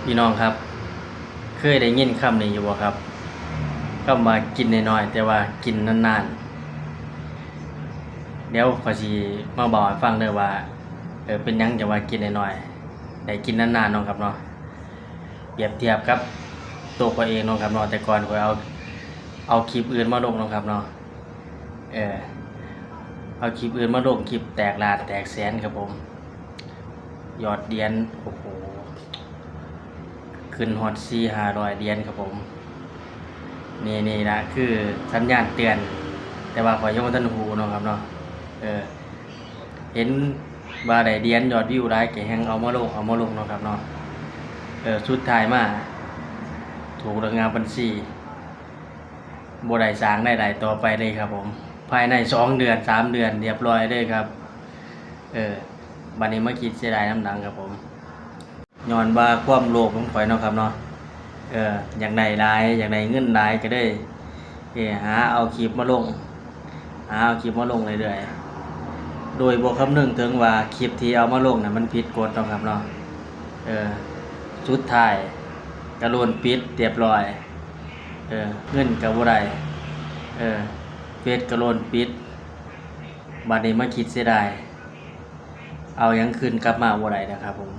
พี่น้องครับเคยได้ยินคำนี้อยู่บ่ครับคำว่ากินน้อยๆแต่ว่ากินนานๆเดี๋ยวขอสิมาบอกให้ฟังเด้อว่าเป็นหยังจะว่ากินน้อยๆได้กินนานๆเนาะครับเนาะเปรียบเทียบกับตัวข้อยเองเนาะครับเนาะแต่ก่อนข้อยเอาคลิปอื่นมาลงเนาะครับเนาะเออเอาคลิปอื่นมาลงคลิปแตกล้านแตกแสนครับผมยอดเหรียญโอ้โหขึ้นฮอด400-500เหรียญครับผมนี่นะคือสัญญาณเตือนแต่ว่าข้อยยังบ่ทันรู้เนาะครับเนาะเออเห็นว่าได้เหรียญยอดวิวหลายก็แฮงเอามาลงเนาะครับเนาะสุดท้ายมาถูกระงับบัญชีบ่ได้สร้างรายได้ต่อไปเลยครับผมภายใน2 เดือน3 เดือนเรียบร้อยเลยครับบัดนี้มาคิดเสียดายน้ำหนังครับผมย้อนว่าความโลภของข้อยเนาะครับเนาะอยากได้หลายอยากได้เงินหลายก็เลยหาเอาคลิปมาลงเรื่อยๆโดยบ่คำนึงถึงว่าคลิปที่เอามาลงน่ะมันผิดกฎเนาะครับเนาะสุดท้ายก็โดนปิดเรียบร้อยเงินก็บ่ได้เฟซก็โดนปิดบัดนี้มาคิดเสียดายเอาหยังคืนกลับมาบ่ได้นะครับผม